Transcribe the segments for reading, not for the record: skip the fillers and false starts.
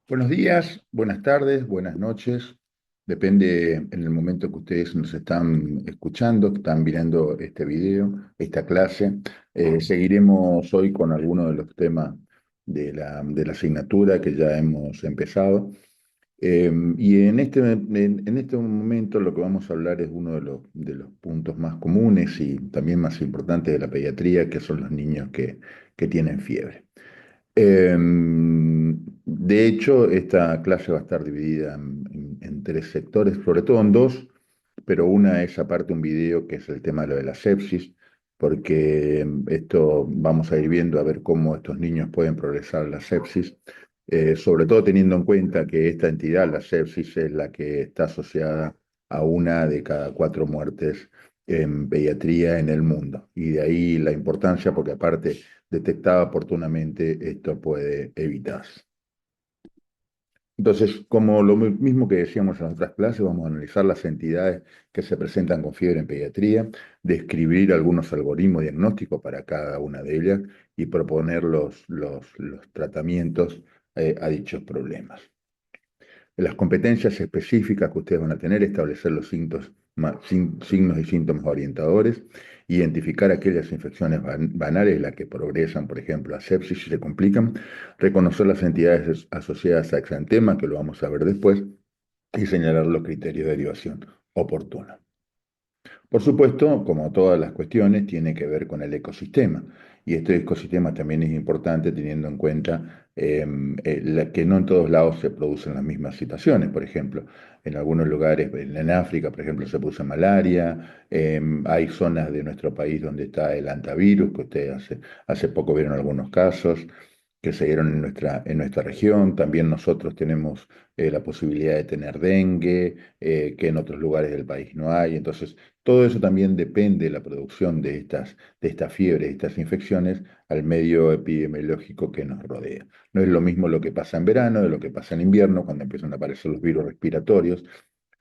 Buenos días, buenas tardes, buenas noches. Depende en el momento que ustedes nos están escuchando, que están mirando este video, esta clase. Seguiremos hoy con algunos de los temas de la asignatura que ya hemos empezado. Y en este momento lo que vamos a hablar es uno de los puntos más comunes y también más importantes de la pediatría, que son los niños que tienen fiebre. De hecho, esta clase va a estar dividida en tres sectores, sobre todo en dos, pero una es aparte un video que es el tema de lo de la sepsis, porque esto vamos a ir viendo a ver cómo estos niños pueden progresar la sepsis, sobre todo teniendo en cuenta que esta entidad, la sepsis, es la que está asociada a una de cada cuatro muertes en pediatría en el mundo. Y de ahí la importancia, porque aparte detectada oportunamente, esto puede evitarse. Entonces, como lo mismo que decíamos en otras clases, vamos a analizar las entidades que se presentan con fiebre en pediatría, describir algunos algoritmos diagnósticos para cada una de ellas y proponer los tratamientos a dichos problemas. Las competencias específicas que ustedes van a tener, establecer los signos y síntomas orientadores, identificar aquellas infecciones banales, las que progresan, por ejemplo, a sepsis y se complican, reconocer las entidades asociadas a exantema, que lo vamos a ver después, y señalar los criterios de derivación oportunos. Por supuesto, como todas las cuestiones, tiene que ver con el ecosistema. Y este ecosistema también es importante teniendo en cuenta que no en todos lados se producen las mismas situaciones. Por ejemplo, en algunos lugares, en África, por ejemplo, se produce malaria. Hay zonas de nuestro país donde está el antivirus, que ustedes hace poco vieron algunos casos que se dieron en nuestra región. También nosotros tenemos la posibilidad de tener dengue, que en otros lugares del país no hay. Entonces, todo eso también depende de la producción de estas fiebres, de estas infecciones, al medio epidemiológico que nos rodea. No es lo mismo lo que pasa en verano de lo que pasa en invierno, cuando empiezan a aparecer los virus respiratorios,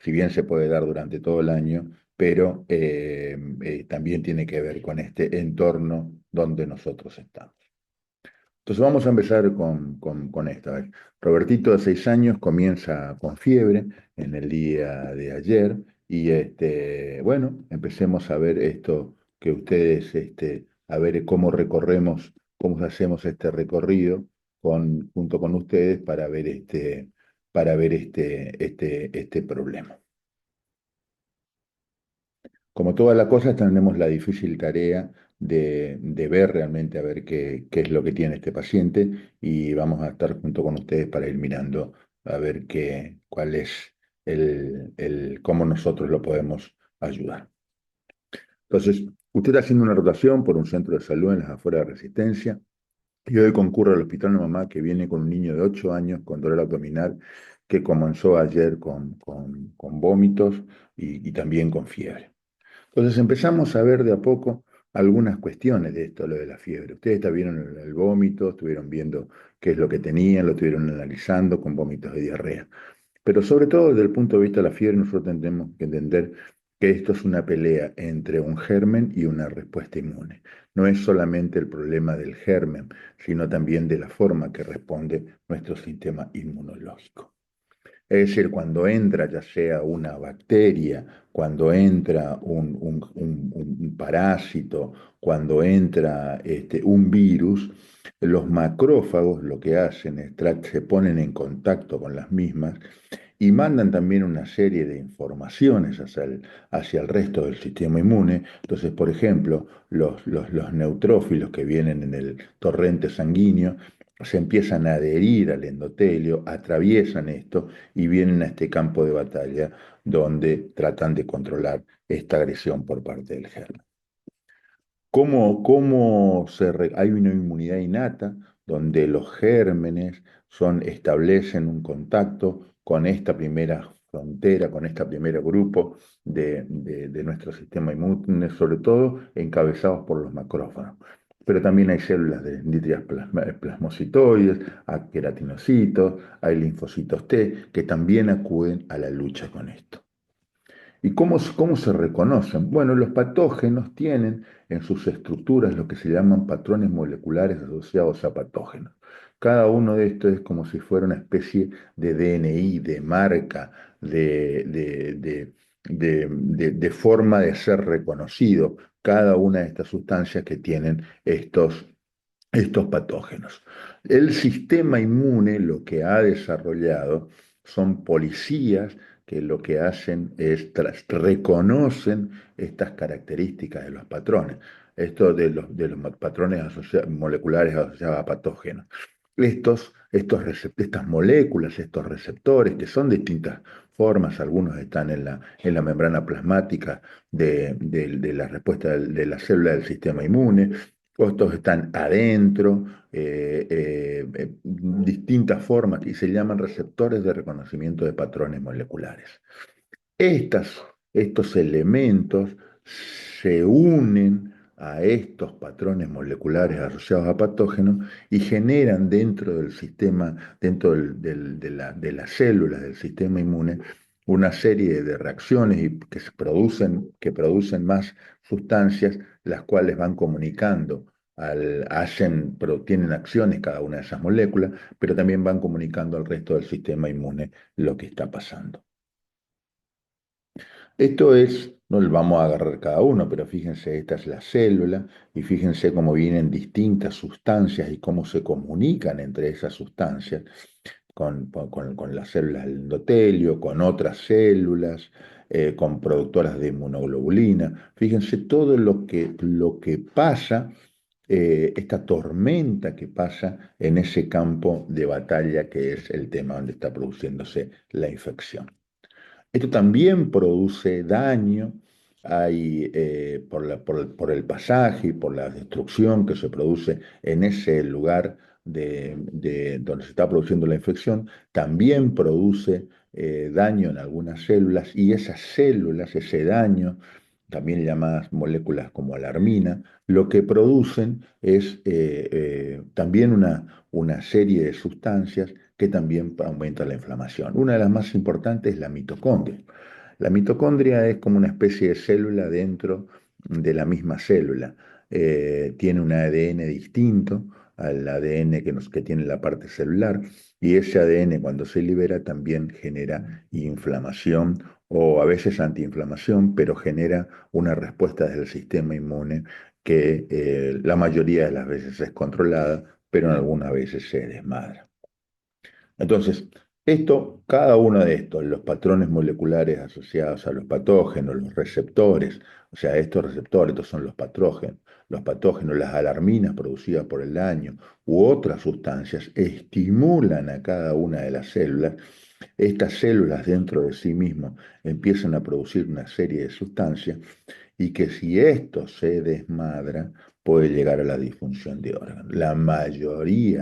si bien se puede dar durante todo el año, pero también tiene que ver con este entorno donde nosotros estamos. Entonces vamos a empezar con esta. A ver, Robertito de 6 años comienza con fiebre en el día de ayer y bueno, empecemos a ver esto que ustedes, a ver cómo recorremos, cómo hacemos este recorrido junto con ustedes para ver este problema. Como todas las cosas, tenemos la difícil tarea de ver realmente a ver qué es lo que tiene este paciente y vamos a estar junto con ustedes para ir mirando a ver cuál es cómo nosotros lo podemos ayudar. Entonces, usted está haciendo una rotación por un centro de salud en las afueras de Resistencia y hoy concurre al hospital una mamá que viene con un niño de 8 años con dolor abdominal que comenzó ayer con vómitos y también con fiebre. Entonces empezamos a ver de a poco algunas cuestiones de esto, lo de la fiebre. Ustedes vieron el vómito, estuvieron viendo qué es lo que tenían, lo estuvieron analizando con vómitos de diarrea. Pero sobre todo desde el punto de vista de la fiebre, nosotros tenemos que entender que esto es una pelea entre un germen y una respuesta inmune. No es solamente el problema del germen, sino también de la forma que responde nuestro sistema inmunológico. Es decir, cuando entra ya sea una bacteria, cuando entra un parásito, cuando entra un virus, los macrófagos lo que hacen es se ponen en contacto con las mismas y mandan también una serie de informaciones hacia el resto del sistema inmune. Entonces, por ejemplo, los neutrófilos que vienen en el torrente sanguíneo se empiezan a adherir al endotelio, atraviesan esto y vienen a este campo de batalla donde tratan de controlar esta agresión por parte del germen. Hay una inmunidad innata donde los gérmenes establecen un contacto con esta primera frontera, con este primer grupo de nuestro sistema inmune, sobre todo encabezados por los macrófagos? Pero también hay células de dendritas plasmocitoides, hay queratinocitos, hay linfocitos T que también acuden a la lucha con esto. ¿Y cómo se reconocen? Bueno, los patógenos tienen en sus estructuras lo que se llaman patrones moleculares asociados a patógenos. Cada uno de estos es como si fuera una especie de DNI, de marca, de forma de ser reconocido cada una de estas sustancias que tienen estos patógenos. El sistema inmune lo que ha desarrollado son policías que lo que hacen es reconocen estas características de los patrones, esto de los patrones moleculares asociados a patógenos. Estas moléculas, estos receptores, que son distintas formas, algunos están en la membrana plasmática de la respuesta de la célula del sistema inmune, otros están adentro, distintas formas, y se llaman receptores de reconocimiento de patrones moleculares. Estos elementos se unen a estos patrones moleculares asociados a patógenos y generan dentro del sistema, dentro de las células del sistema inmune, una serie de reacciones que producen más sustancias, las cuales van comunicando, tienen acciones cada una de esas moléculas, pero también van comunicando al resto del sistema inmune lo que está pasando. No lo vamos a agarrar cada uno, pero fíjense, esta es la célula y fíjense cómo vienen distintas sustancias y cómo se comunican entre esas sustancias con las células del endotelio, con otras células, con productoras de inmunoglobulina. Fíjense todo lo que pasa, esta tormenta que pasa en ese campo de batalla que es el tema donde está produciéndose la infección. Esto también produce daño, por el pasaje y por la destrucción que se produce en ese lugar donde se está produciendo la infección, también produce daño en algunas células, y esas células, ese daño, también llamadas moléculas como alarmina, lo que producen es también una serie de sustancias que también aumenta la inflamación. Una de las más importantes es la mitocondria. La mitocondria es como una especie de célula dentro de la misma célula. Tiene un ADN distinto al ADN que tiene la parte celular, y ese ADN, cuando se libera, también genera inflamación, o a veces antiinflamación, pero genera una respuesta del sistema inmune que la mayoría de las veces es controlada, pero en algunas veces se desmadra. Entonces, cada uno de estos, los patrones moleculares asociados a los patógenos, los receptores, o sea, estos son los patógenos, las alarminas producidas por el daño u otras sustancias, estimulan a cada una de las células. Estas células dentro de sí mismas empiezan a producir una serie de sustancias, y que si esto se desmadra, puede llegar a la disfunción de órganos. La mayoría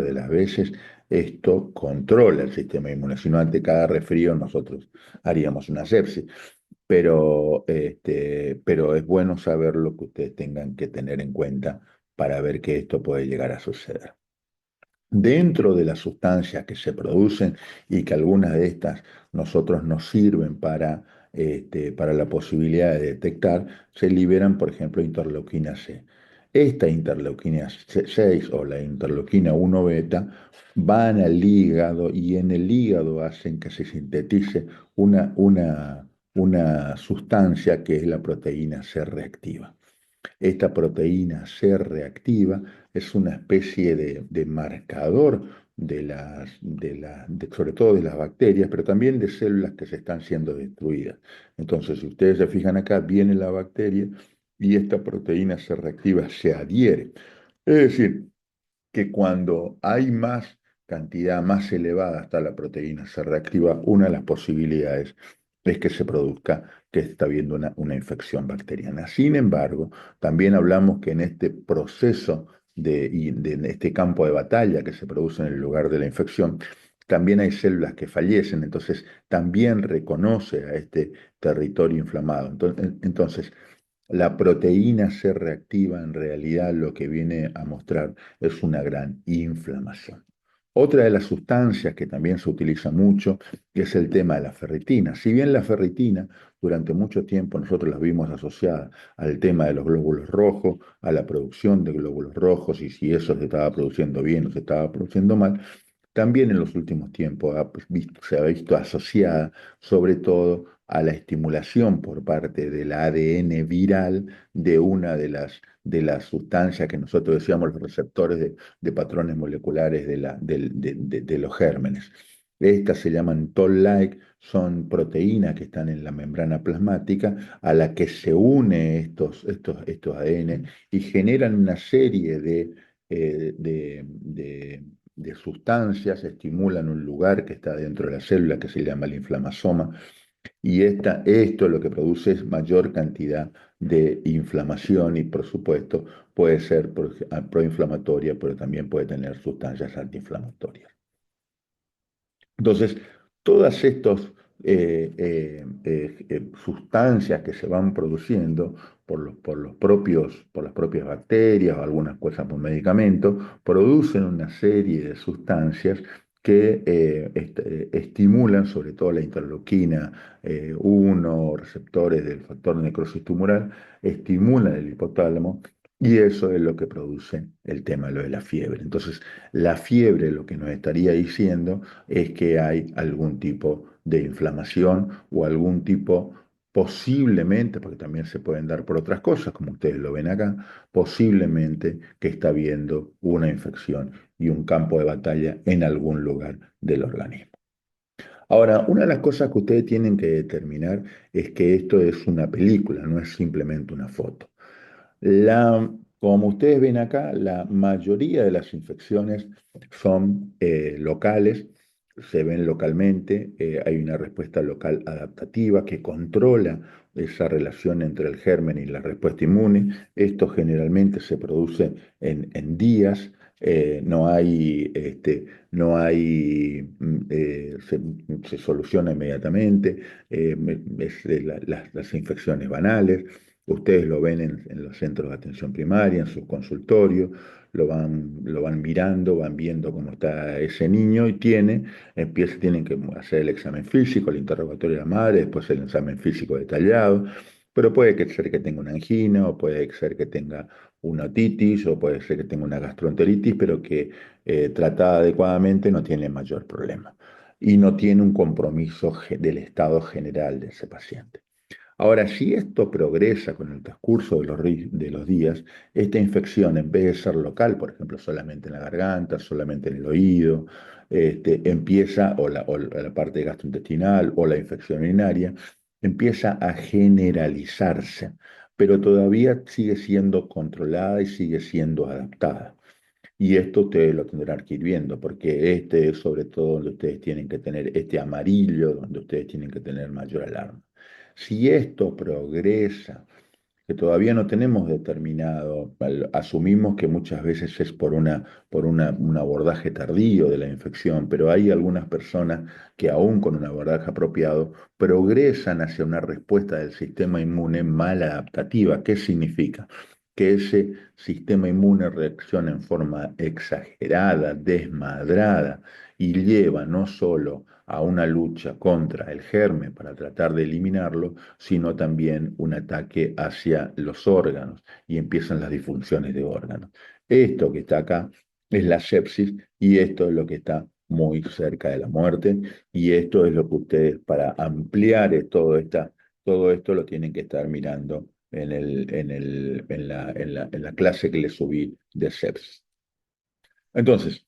de las veces esto controla el sistema inmune. Si no, ante cada resfrío nosotros haríamos una sepsis. Pero es bueno saber lo que ustedes tengan que tener en cuenta para ver que esto puede llegar a suceder. Dentro de las sustancias que se producen, y que algunas de estas nosotros nos sirven para la posibilidad de detectar, se liberan, por ejemplo, interleuquina C. Esta interleuquina 6 o la interleuquina 1 beta van al hígado, y en el hígado hacen que se sintetice una sustancia que es la proteína C reactiva. Esta proteína C reactiva es una especie de marcador sobre todo de las bacterias, pero también de células que se están siendo destruidas. Entonces, si ustedes se fijan acá, viene la bacteria y esta proteína C reactiva se adhiere. Es decir, que cuando hay más cantidad, más elevada está la proteína C reactiva, una de las posibilidades es que se produzca, que está habiendo una infección bacteriana. Sin embargo, también hablamos que en este proceso en este campo de batalla que se produce en el lugar de la infección, también hay células que fallecen, entonces también reconoce a este territorio inflamado. Entonces, la proteína C reactiva en realidad lo que viene a mostrar es una gran inflamación. Otra de las sustancias que también se utiliza mucho es el tema de la ferritina. Si bien la ferritina durante mucho tiempo nosotros la vimos asociada al tema de los glóbulos rojos, a la producción de glóbulos rojos y si eso se estaba produciendo bien o se estaba produciendo mal, también en los últimos tiempos se ha visto asociada sobre todo a la estimulación por parte del ADN viral de una de las sustancias que nosotros decíamos los receptores de patrones moleculares de los gérmenes. Estas se llaman toll-like, son proteínas que están en la membrana plasmática a la que se une estos ADN y generan una serie eh, de, de- de sustancias, estimulan un lugar que está dentro de la célula que se llama el inflamasoma y esto lo que produce es mayor cantidad de inflamación y por supuesto puede ser proinflamatoria, pero también puede tener sustancias antiinflamatorias. Entonces, todas estas sustancias que se van produciendo por las propias bacterias o algunas cosas por medicamentos, producen una serie de sustancias que estimulan sobre todo la interleuquina 1, receptores del factor necrosis tumoral, estimulan el hipotálamo y eso es lo que produce el tema de lo de la fiebre. Entonces, la fiebre lo que nos estaría diciendo es que hay algún tipo de inflamación o algún tipo, posiblemente, porque también se pueden dar por otras cosas, como ustedes lo ven acá, posiblemente que está habiendo una infección y un campo de batalla en algún lugar del organismo. Ahora, una de las cosas que ustedes tienen que determinar es que esto es una película, no es simplemente una foto. Como ustedes ven acá, la mayoría de las infecciones son locales, se ven localmente, hay una respuesta local adaptativa que controla esa relación entre el germen y la respuesta inmune. Esto generalmente se produce en días, no hay, no hay, se soluciona inmediatamente, las infecciones banales. Ustedes lo ven en los centros de atención primaria, en sus consultorios, lo van mirando, van viendo cómo está ese niño y tienen que hacer el examen físico, el interrogatorio de la madre, después el examen físico detallado, pero puede ser que tenga una angina, o puede ser que tenga una otitis, o puede ser que tenga una gastroenteritis, pero que tratada adecuadamente no tiene mayor problema y no tiene un compromiso del estado general de ese paciente. Ahora, si esto progresa con el transcurso de los días, esta infección, en vez de ser local, por ejemplo, solamente en la garganta, solamente en el oído, empieza, o la parte gastrointestinal, o la infección urinaria, empieza a generalizarse, pero todavía sigue siendo controlada y sigue siendo adaptada. Y esto ustedes lo tendrán que ir viendo, porque este es sobre todo donde ustedes tienen que tener este amarillo, donde ustedes tienen que tener mayor alarma. Si esto progresa, que todavía no tenemos determinado, asumimos que muchas veces es un abordaje tardío de la infección, pero hay algunas personas que aún con un abordaje apropiado progresan hacia una respuesta del sistema inmune mal adaptativa. ¿Qué significa? Que ese sistema inmune reacciona en forma exagerada, desmadrada, y lleva no solo a una lucha contra el germen para tratar de eliminarlo, sino también un ataque hacia los órganos y empiezan las disfunciones de órganos. Esto que está acá es la sepsis y esto es lo que está muy cerca de la muerte y esto es lo que ustedes para ampliar todo esto lo tienen que estar mirando en la clase que les subí de sepsis. Entonces,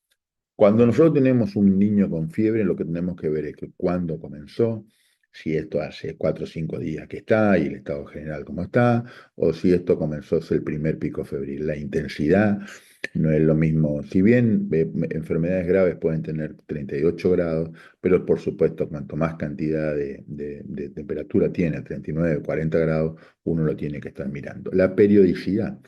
cuando nosotros tenemos un niño con fiebre, lo que tenemos que ver es que cuándo comenzó, si esto hace 4 o 5 días que está y el estado general cómo está, o si esto comenzó es el primer pico febril. La intensidad no es lo mismo. Si bien enfermedades graves pueden tener 38 grados, pero por supuesto cuanto más cantidad de temperatura tiene, 39, 40 grados, uno lo tiene que estar mirando. La periodicidad.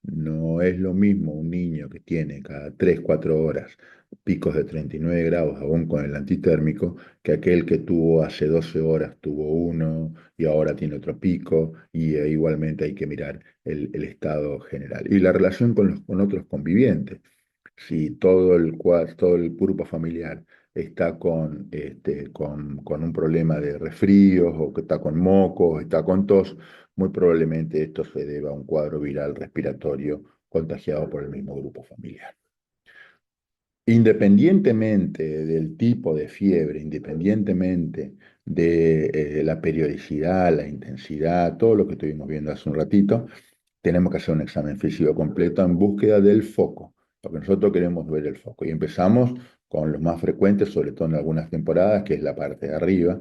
No es lo mismo un niño que tiene cada 3 4 horas picos de 39 grados aún con el antitérmico, que aquel que tuvo hace 12 horas tuvo uno y ahora tiene otro pico y igualmente hay que mirar el estado general. Y la relación con otros convivientes. si todo el grupo familiar está con un problema de resfríos o que está con mocos, está con tos, muy probablemente esto se deba a un cuadro viral respiratorio contagiado por el mismo grupo familiar. Independientemente del tipo de fiebre, independientemente de la periodicidad, la intensidad, todo lo que estuvimos viendo hace un ratito, tenemos que hacer un examen físico completo en búsqueda del foco, porque nosotros queremos ver el foco. Y empezamos con los más frecuentes, sobre todo en algunas temporadas, que es la parte de arriba,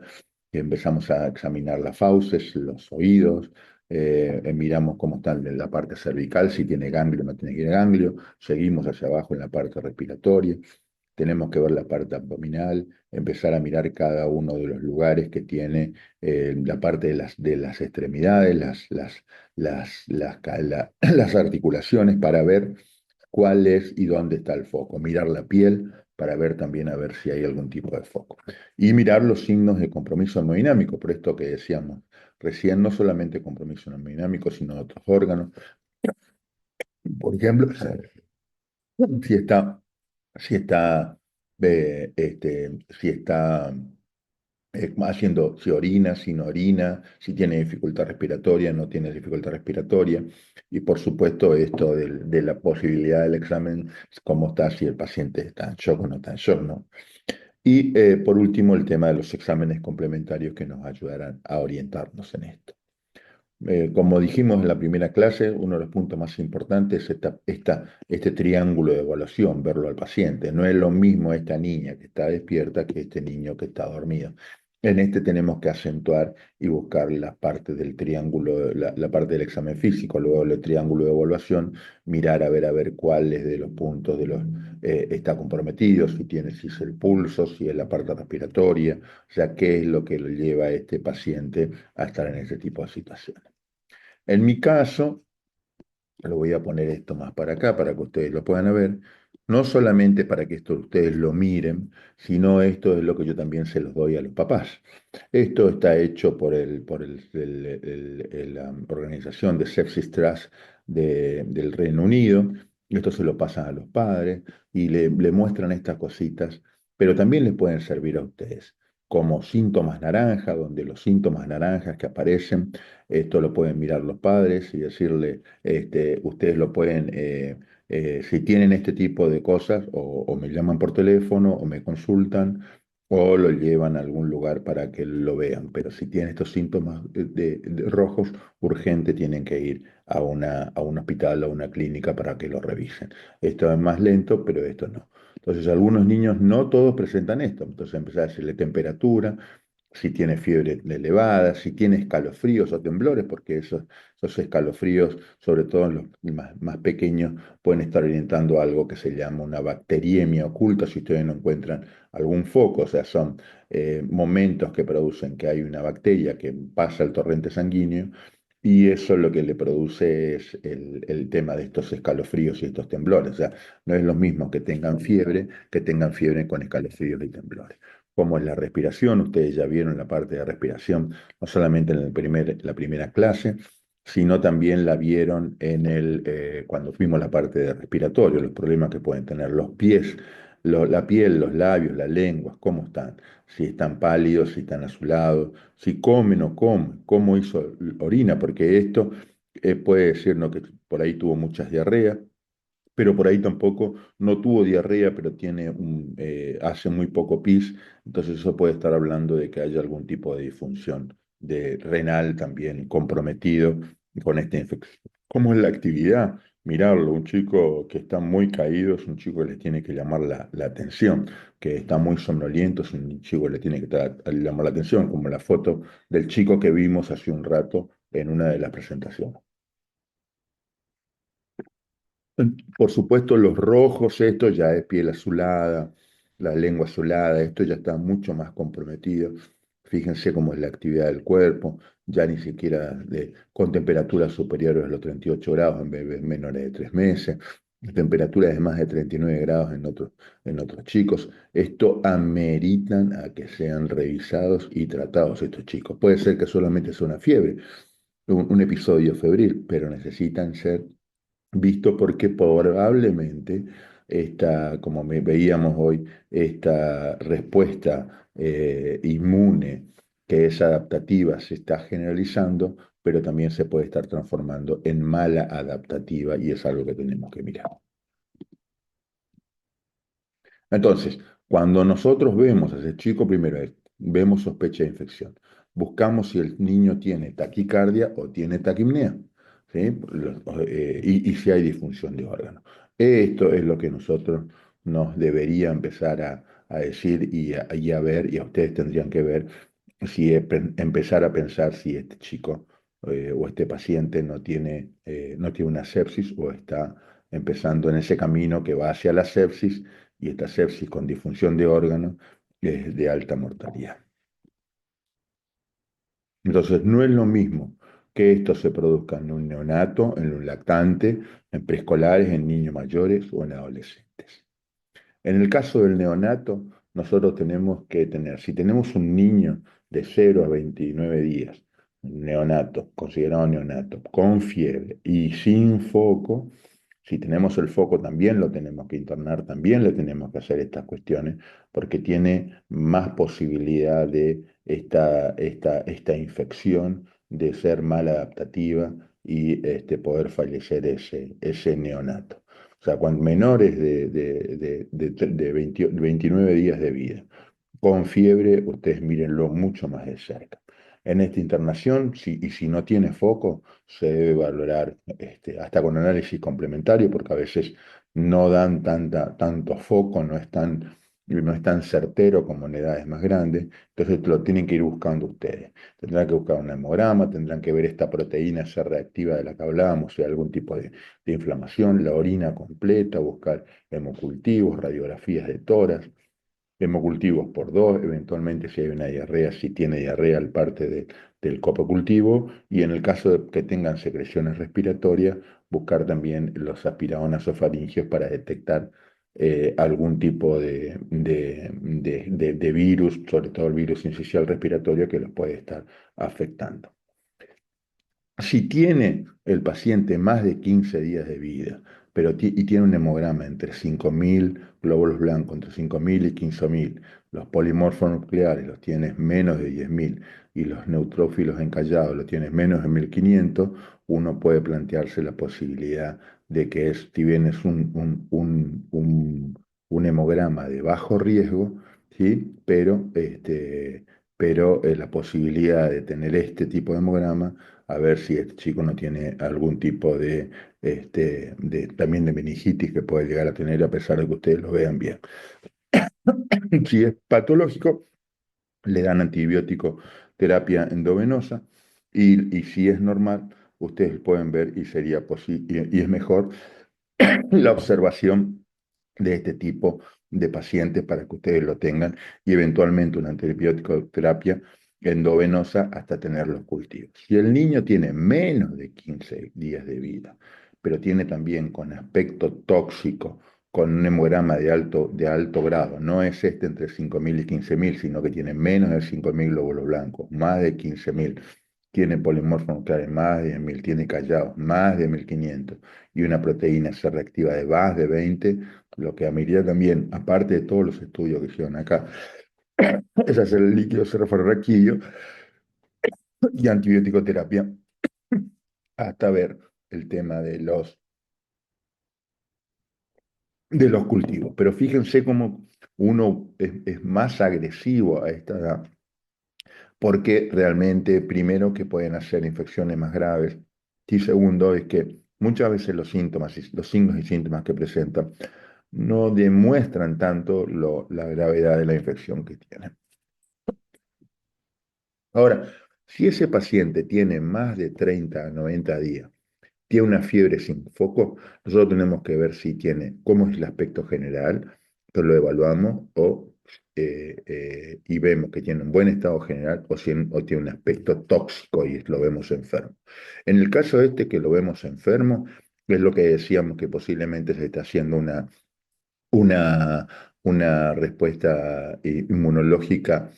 que empezamos a examinar las fauces, los oídos, miramos cómo está en la parte cervical, si tiene ganglio o no tiene ganglio, seguimos hacia abajo en la parte respiratoria. Tenemos que ver la parte abdominal, empezar a mirar cada uno de los lugares que tiene la parte de las extremidades, las articulaciones para ver cuál es y dónde está el foco. Mirar la piel para ver también a ver si hay algún tipo de foco. Y mirar los signos de compromiso hemodinámico, por esto que decíamos recién, no solamente compromiso hemodinámico, sino otros órganos. Por ejemplo, si está si está, si está haciendo, si orina, si no orina, si tiene dificultad respiratoria, no tiene dificultad respiratoria. Y por supuesto esto de la posibilidad del examen, cómo está, si el paciente está en shock o no está en shock, ¿no? Y por último, el tema de los exámenes complementarios que nos ayudarán a orientarnos en esto. Como dijimos en la primera clase, uno de los puntos más importantes es este triángulo de evaluación, verlo al paciente. No es lo mismo esta niña que está despierta que este niño que está dormido. En este tenemos que acentuar y buscar la parte del triángulo, la parte del examen físico, luego el triángulo de evaluación, mirar a ver cuáles de los puntos está comprometido, si es el pulso, si es la parte respiratoria, o sea, qué es lo que lo lleva a este paciente a estar en ese tipo de situaciones. En mi caso, lo voy a poner esto más para acá para que ustedes lo puedan ver, no solamente para que esto ustedes lo miren, sino esto es lo que yo también se los doy a los papás. Esto está hecho por la organización de Sepsis Trust del Reino Unido. Esto se lo pasan a los padres y le muestran estas cositas, pero también les pueden servir a ustedes como síntomas naranja, donde los síntomas naranjas que aparecen, esto lo pueden mirar los padres y decirle, ustedes lo pueden, si tienen este tipo de cosas, o me llaman por teléfono, o me consultan, o lo llevan a algún lugar para que lo vean. Pero si tienen estos síntomas de rojos, urgente tienen que ir a un hospital o a una clínica para que lo revisen. Esto es más lento, pero esto no. Entonces, algunos niños no todos presentan esto. Entonces, empezar a decirle temperatura, si tiene fiebre elevada, si tiene escalofríos o temblores, porque esos escalofríos, sobre todo en los más pequeños, pueden estar orientando a algo que se llama una bacteriemia oculta, si ustedes no encuentran algún foco, o sea, son momentos que producen que hay una bacteria que pasa el torrente sanguíneo. Y eso lo que le produce es el tema de estos escalofríos y estos temblores. O sea, no es lo mismo que tengan fiebre con escalofríos y temblores. Cómo es la respiración, ustedes ya vieron la parte de respiración, no solamente en la primera clase, sino también la vieron cuando fuimos a la parte de respiratorio, los problemas que pueden tener los pies, la piel, los labios, la lengua, cómo están, si están pálidos, si están azulados, si comen o comen, cómo hizo orina, porque esto puede decirnos que por ahí tuvo muchas diarreas, pero por ahí tampoco no tuvo diarrea, pero hace muy poco pis, entonces eso puede estar hablando de que haya algún tipo de disfunción de renal también comprometido con esta infección. ¿Cómo es la actividad? Mirarlo, un chico que está muy caído es un chico que le tiene que llamar la atención, que está muy somnoliento es un chico que le tiene que llamar la atención, como la foto del chico que vimos hace un rato en una de las presentaciones. Por supuesto, los rojos, esto ya es piel azulada, la lengua azulada, esto ya está mucho más comprometido. Fíjense cómo es la actividad del cuerpo, ya ni siquiera con temperaturas superiores a los 38 grados en bebés menores de 3 meses, temperaturas de más de 39 grados en otros chicos. Esto ameritan a que sean revisados y tratados estos chicos. Puede ser que solamente sea una fiebre, un episodio febril, pero necesitan ser visto porque probablemente como veíamos hoy, esta respuesta inmune que es adaptativa se está generalizando, pero también se puede estar transformando en mala adaptativa y es algo que tenemos que mirar. Entonces, cuando nosotros vemos a ese chico, primero vemos sospecha de infección. Buscamos si el niño tiene taquicardia o tiene taquipnea, ¿sí? Y si hay disfunción de órganos. Esto es lo que nosotros nos debería empezar a decir y a ver, y a ustedes tendrían que ver si empezar a pensar si este chico o este paciente no tiene una sepsis o está empezando en ese camino que va hacia la sepsis y esta sepsis con disfunción de órganos es de alta mortalidad. Entonces, no es lo mismo que esto se produzca en un neonato, en un lactante, en preescolares, en niños mayores o en adolescentes. En el caso del neonato, nosotros tenemos que tener, si tenemos un niño de 0 a 29 días, un neonato, considerado neonato, con fiebre y sin foco, si tenemos el foco también lo tenemos que internar, también le tenemos que hacer estas cuestiones, porque tiene más posibilidad de esta infección de ser mal adaptativa y poder fallecer ese neonato. O sea, cuando menores de 29 días de vida, con fiebre, ustedes mírenlo mucho más de cerca. En esta internación, y si no tiene foco, se debe valorar hasta con análisis complementario, porque a veces no dan tanto foco, no es tan certero como en edades más grandes, entonces lo tienen que ir buscando ustedes. Tendrán que buscar un hemograma, tendrán que ver esta proteína C reactiva de la que hablábamos, si hay algún tipo de inflamación, la orina completa, buscar hemocultivos, radiografías de tórax, hemocultivos por dos, eventualmente si hay una diarrea, si tiene diarrea al parte del copocultivo, y en el caso de que tengan secreciones respiratorias, buscar también los aspiradonasofaringios para detectar algún tipo de virus, sobre todo el virus incisional respiratorio, que los puede estar afectando. Si tiene el paciente más de 15 días de vida, y tiene un hemograma entre 5.000 glóbulos blancos, entre 5.000 y 15.000, los polimorfos nucleares los tienes menos de 10.000 y los neutrófilos encallados los tienes menos de 1.500, uno puede plantearse la posibilidad de que si bien es un hemograma de bajo riesgo, ¿sí? Pero la posibilidad de tener este tipo de hemograma a ver si este chico no tiene algún tipo también de meningitis que puede llegar a tener a pesar de que ustedes lo vean bien. Si es patológico, le dan antibiótico terapia endovenosa y si es normal, ustedes pueden ver y sería posible, y es mejor la observación de este tipo de pacientes para que ustedes lo tengan y eventualmente una antibiótico terapia endovenosa hasta tener los cultivos. Si el niño tiene menos de 15 días de vida, pero tiene también con aspecto tóxico, con un hemograma de alto grado, no es entre 5.000 y 15.000, sino que tiene menos de 5.000 glóbulos blancos, más de 15.000, tiene polimorfos nucleares más de 10.000, tiene callados más de 1.500 y una proteína C reactiva de más de 20, lo que amerita también, aparte de todos los estudios que hicieron acá, es hacer el líquido cerebroraquídeo y antibiótico terapia hasta ver el tema de los cultivos. Pero fíjense cómo uno es más agresivo a esta edad, porque realmente, primero, que pueden hacer infecciones más graves, y segundo, es que muchas veces los síntomas, los signos y síntomas que presentan no demuestran tanto la gravedad de la infección que tienen. Ahora, si ese paciente tiene más de 30 a 90 días, tiene una fiebre sin foco, nosotros tenemos que ver si tiene, cómo es el aspecto general, entonces lo evaluamos y vemos que tiene un buen estado general o tiene un aspecto tóxico y lo vemos enfermo. En el caso que lo vemos enfermo, es lo que decíamos que posiblemente se está haciendo una una respuesta inmunológica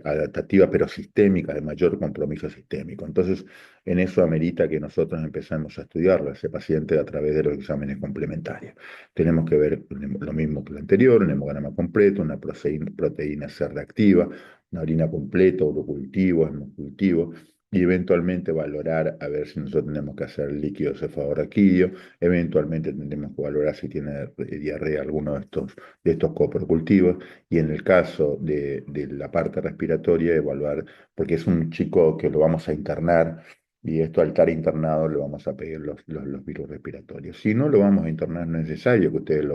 adaptativa, pero sistémica, de mayor compromiso sistémico. Entonces, en eso amerita que nosotros empezamos a estudiarlo a ese paciente a través de los exámenes complementarios. Tenemos que ver lo mismo que lo anterior, un hemograma completo, una proteína C reactiva, una orina completa, urocultivo, hemocultivo, y eventualmente valorar a ver si nosotros tenemos que hacer líquido cefalorraquídeo, eventualmente tendremos que valorar si tiene diarrea alguno de estos coprocultivos, y en el caso de la parte respiratoria, evaluar, porque es un chico que lo vamos a internar, y esto al estar internado le vamos a pedir los virus respiratorios. Si no lo vamos a internar, no es necesario que ustedes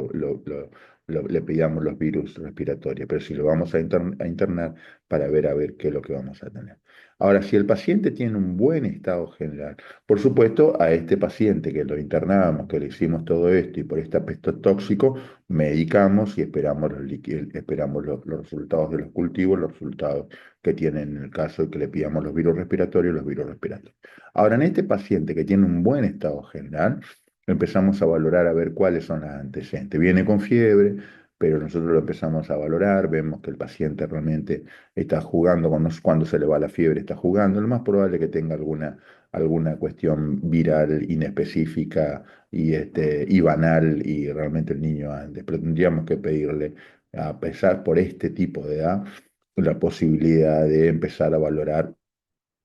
le pidamos los virus respiratorios, pero si lo vamos a internar para ver a ver qué es lo que vamos a tener. Ahora, si el paciente tiene un buen estado general, por supuesto, a este paciente que lo internamos, que le hicimos todo esto y por este aspecto tóxico, medicamos y esperamos esperamos los resultados de los cultivos, los resultados que tienen en el caso de que le pidamos los virus respiratorios, los virus respiratorios. Ahora, en este paciente que tiene un buen estado general, empezamos a valorar a ver cuáles son las antecedentes. Viene con fiebre, pero nosotros lo empezamos a valorar, vemos que el paciente realmente está jugando, cuando se le va la fiebre está jugando, lo más probable es que tenga alguna cuestión viral inespecífica y banal y realmente el niño ande. Pero tendríamos que pedirle, a pesar por este tipo de edad, la posibilidad de empezar a valorar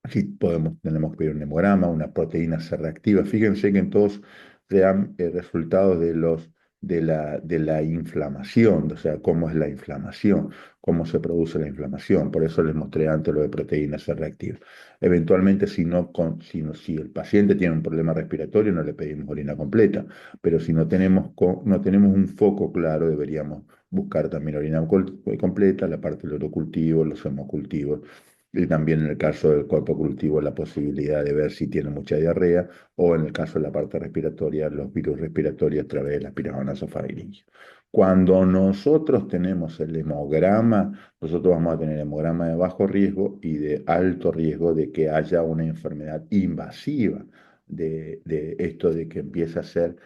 si tenemos que pedir un hemograma, una proteína C reactiva. Fíjense que en todos se dan resultados de la inflamación, o sea, cómo es la inflamación, cómo se produce la inflamación. Por eso les mostré antes lo de proteína C reactiva. Eventualmente, si el paciente tiene un problema respiratorio, no le pedimos orina completa, pero si no tenemos un foco claro, deberíamos buscar también orina completa, la parte del orocultivo, los hemocultivos, y también en el caso del cuerpo cultivo la posibilidad de ver si tiene mucha diarrea, o en el caso de la parte respiratoria, los virus respiratorios a través de la aspirina nasofaringea. Cuando nosotros tenemos el hemograma, nosotros vamos a tener hemograma de bajo riesgo y de alto riesgo de que haya una enfermedad invasiva, de esto de que empiece a ser,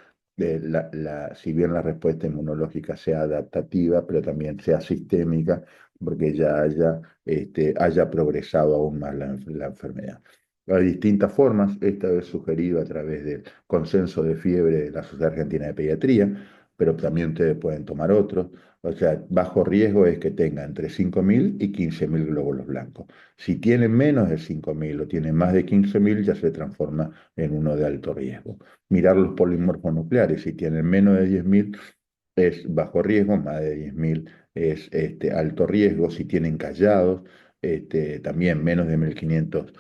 si bien la respuesta inmunológica sea adaptativa, pero también sea sistémica, porque ya haya progresado aún más la enfermedad. Hay distintas formas, esta es sugerido a través del consenso de fiebre de la Sociedad Argentina de Pediatría, pero también ustedes pueden tomar otros. O sea, bajo riesgo es que tenga entre 5.000 y 15.000 glóbulos blancos. Si tienen menos de 5.000 o tienen más de 15.000, ya se transforma en uno de alto riesgo. Mirar los polimorfos nucleares, si tienen menos de 10.000, es bajo riesgo, más de 10.000 es alto riesgo. Si tienen callados, también menos de 1.500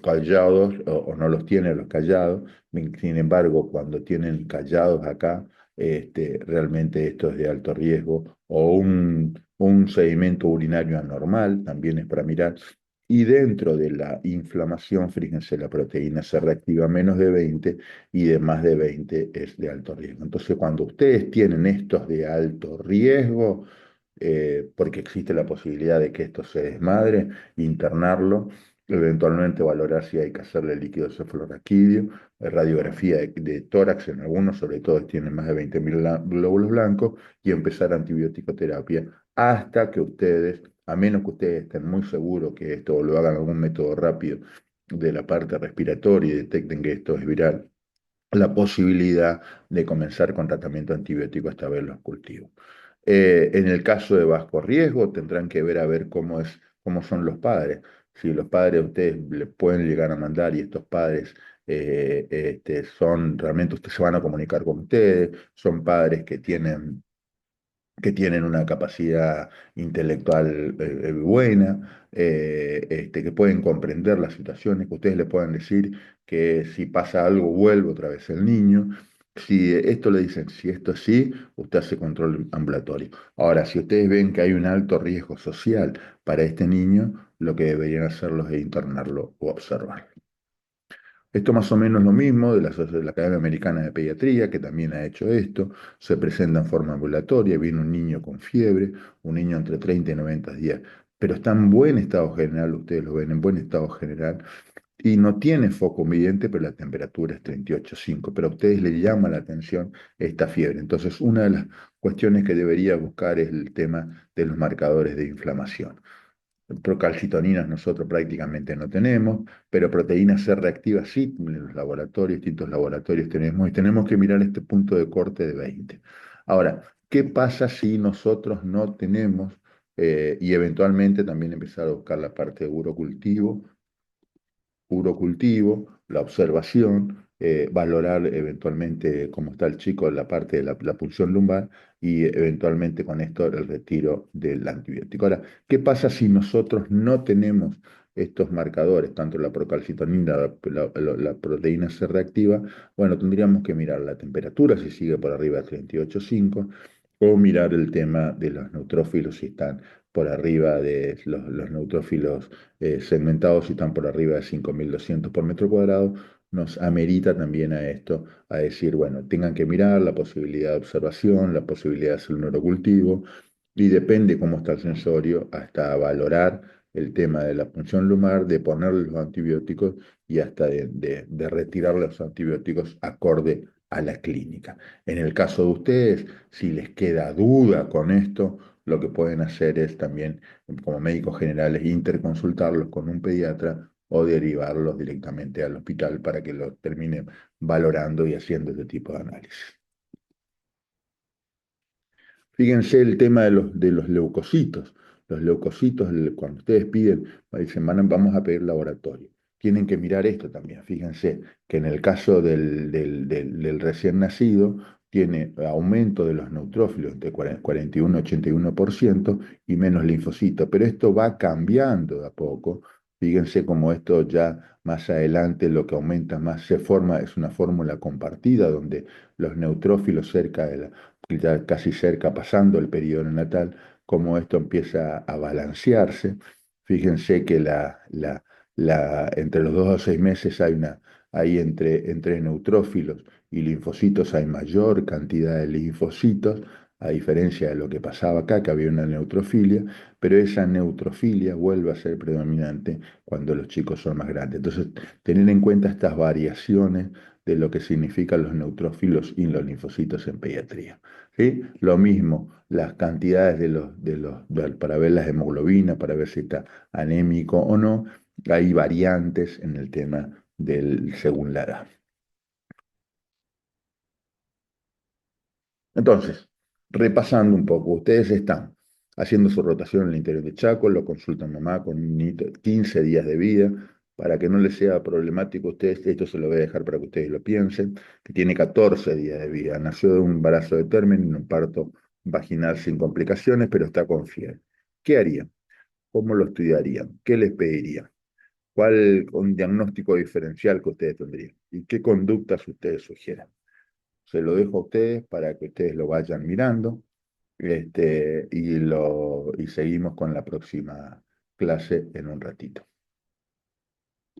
callados, o no los tienen los callados. Sin embargo, cuando tienen callados acá, realmente esto es de alto riesgo, o un sedimento urinario anormal, también es para mirar. Y dentro de la inflamación, fíjense, la proteína se reactiva a menos de 20 y de más de 20 es de alto riesgo. Entonces, cuando ustedes tienen estos de alto riesgo, porque existe la posibilidad de que esto se desmadre, internarlo, eventualmente valorar si hay que hacerle líquido cefalorraquídeo, radiografía de tórax en algunos, sobre todo si tienen más de 20.000 glóbulos blancos, y empezar antibiótico-terapia hasta que ustedes, a menos que ustedes estén muy seguros que esto, o lo hagan algún método rápido de la parte respiratoria y detecten que esto es viral, la posibilidad de comenzar con tratamiento antibiótico hasta ver los cultivos. En el caso de bajo riesgo, tendrán que ver a ver cómo son los padres. Si los padres ustedes le pueden llegar a mandar, y estos padres realmente ustedes se van a comunicar con ustedes, son padres que tienen una capacidad intelectual buena, que pueden comprender las situaciones, que ustedes le puedan decir que si pasa algo vuelve otra vez el niño. Si esto le dicen, si esto es sí, usted hace control ambulatorio. Ahora, si ustedes ven que hay un alto riesgo social para este niño, lo que deberían hacerlo es internarlo o observarlo. Esto más o menos lo mismo de la Academia Americana de Pediatría, que también ha hecho esto. Se presenta en forma ambulatoria, viene un niño con fiebre, un niño entre 30 y 90 días, pero está en buen estado general, ustedes lo ven en buen estado general, y no tiene foco midiente, pero la temperatura es 38,5. Pero a ustedes les llama la atención esta fiebre. Entonces, una de las cuestiones que debería buscar es el tema de los marcadores de inflamación. Procalcitoninas nosotros prácticamente no tenemos, pero proteínas C reactivas sí, en los laboratorios, distintos laboratorios tenemos, y tenemos que mirar este punto de corte de 20. Ahora, ¿qué pasa si nosotros no tenemos, y eventualmente también empezar a buscar la parte de urocultivo, puro cultivo, la observación, valorar eventualmente cómo está el chico en la parte de la punción lumbar y eventualmente con esto el retiro del antibiótico. Ahora, ¿qué pasa si nosotros no tenemos estos marcadores, tanto la procalcitonina, la proteína C reactiva? Bueno, tendríamos que mirar la temperatura, si sigue por arriba de 38,5, o mirar el tema de los neutrófilos, si están por arriba de los neutrófilos segmentados, si están por arriba de 5.200 por metro cuadrado, nos amerita también a esto, a decir, bueno, tengan que mirar la posibilidad de observación, la posibilidad de hacer un neurocultivo, y depende cómo está el sensorio, hasta valorar el tema de la punción lumbar, de ponerle los antibióticos y hasta de retirar los antibióticos acorde a la clínica. En el caso de ustedes, si les queda duda con esto, lo que pueden hacer es también, como médicos generales, interconsultarlos con un pediatra o derivarlos directamente al hospital para que lo terminen valorando y haciendo este tipo de análisis. Fíjense el tema de los leucocitos. Los leucocitos, cuando ustedes piden, dicen, vamos a pedir laboratorio. Tienen que mirar esto también. Fíjense que en el caso del recién nacido, tiene aumento de los neutrófilos entre 41 y 81% y menos linfocitos. Pero esto va cambiando de a poco. Fíjense cómo esto ya más adelante lo que aumenta más se forma, es una fórmula compartida donde los neutrófilos cerca de ya casi cerca, pasando el periodo natal, cómo esto empieza a balancearse. Fíjense que entre los 2 a 6 meses hay entre neutrófilos y linfocitos hay mayor cantidad de linfocitos, a diferencia de lo que pasaba acá, que había una neutrofilia, pero esa neutrofilia vuelve a ser predominante cuando los chicos son más grandes. Entonces, tener en cuenta estas variaciones de lo que significan los neutrófilos y los linfocitos en pediatría. ¿Sí? Lo mismo, las cantidades para ver las hemoglobinas, para ver si está anémico o no, hay variantes en el tema según la edad. Entonces, repasando un poco, ustedes están haciendo su rotación en el interior de Chaco, lo consultan mamá con un niñito de 15 días de vida, para que no les sea problemático a ustedes, esto se lo voy a dejar para que ustedes lo piensen, que tiene 14 días de vida, nació de un embarazo de término, en un parto vaginal sin complicaciones, pero está con fiebre. ¿Qué harían? ¿Cómo lo estudiarían? ¿Qué les pedirían? ¿Cuál un diagnóstico diferencial que ustedes tendrían? ¿Y qué conductas ustedes sugieren? Se lo dejo a ustedes para que ustedes lo vayan mirando, y seguimos con la próxima clase en un ratito.